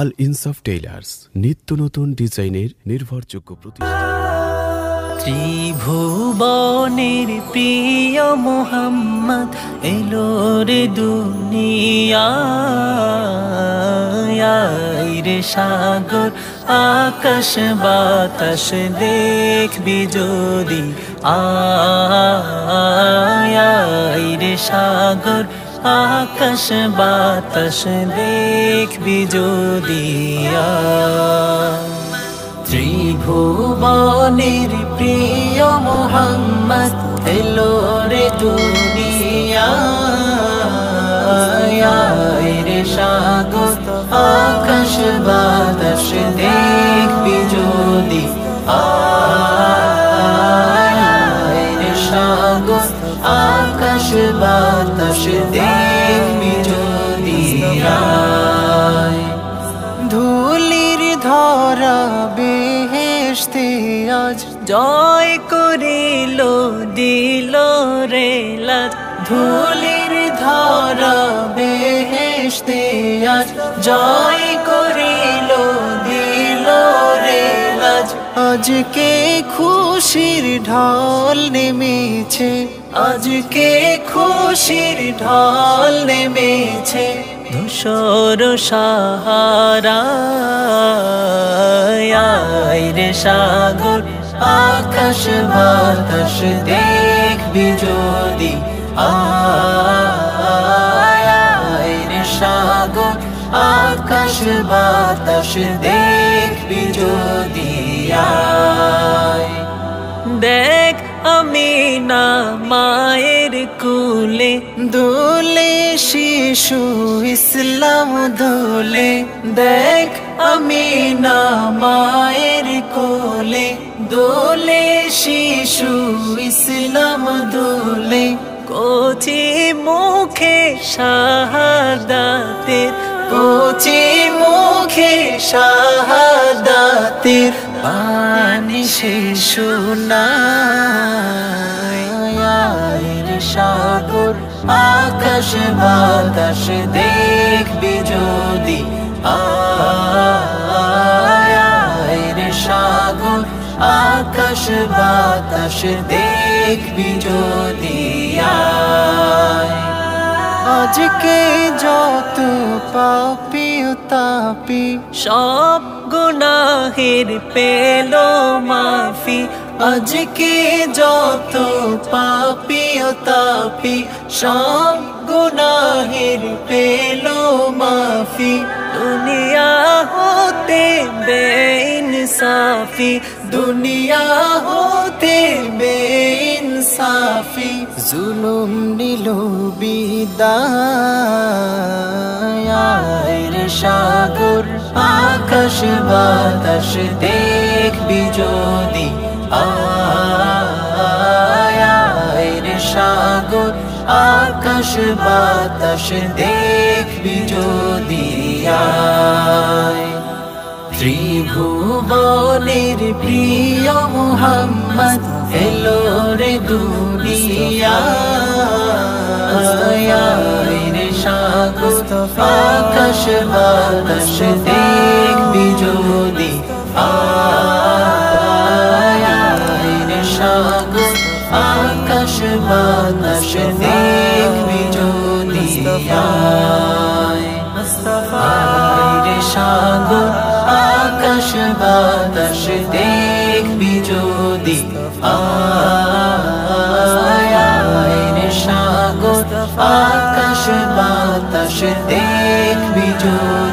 আল ইনসাফ টেইলার্স, নিত্য নতুন ডিজাইনের নির্ভরযোগ্য প্রতিষ্ঠান। ত্রিভুবনের প্রিয় মোহাম্মদ এলো রে দুনিয়ায়, রে সাগর আকাশ বাতাস দেখবি যদি আয়, রে সাগর আকাশ বাতাস দেখবি যদি ত্রিভুবনের প্রিয় মোহাম্মদ এলো রে দুনিয়ায়, রে সাগর আকাশ বাতাস দেখবি যদি আয়, রে সাগর আকাশ বাতাস দেখবি যদি আয়। ধুলির ধরা বেহেশতে আজ জয় করিল দিল রে লাজ, ধুলির ধরা বেহেশতে আজ জয় করিল দিল রে লাজ। আজকে খুশির ঢল নেমেছে, আজকে খুশির ঢল নেমেছে ধূসর সাহারায়, রে সাগর আকাশ বাতাস দেখবি যদি আয়, রে সাগর আকাশ বাতাস দেখবি যদি আয়। দেখ আমিনা মায়ের কুলে দোলে শিশু ইসলাম দোলে, দেখ আমিনা মায়ের কোলে দোলে শিশু ইসলাম দোলে। কচি মুখে শাহাদাতের, কচি মুখে শাহাদাতের বাণী শিশু নাই, রে সাগর আকাশ বাতাস দেখবি যদি আয়, রে সাগর আকাশ বাতাস দেখবি যদি আয়। আজকে যত পাপী তাপি সব গুনাহের পেল মাফি, আজকে যত পাপী তাপি সব গুনাহের পেল মাফি। দুনিয়া হতে বেইনসাফি, দুনিয়া হতে বেইনসাফি জুলুম নিল বিদায়, রে সাগর আকাশ বাতাস দেখবি যদি আয়, রে সাগর আকাশ বাতাস দেখবি যদি আয়। ত্রিভুবনের প্রিয় মোহাম্মদ এলো রে দুনিয়ায়, রে সাগর আকাশ বাতাস দেখবি যদি আয়, রে সাগর আকাশ বাতাস দেখবি যদি আয়। রে সাগর আকাশ বাতাস দেখবি যদি আয়, রে সাগর আকাশ বাতাস দেখবি যদি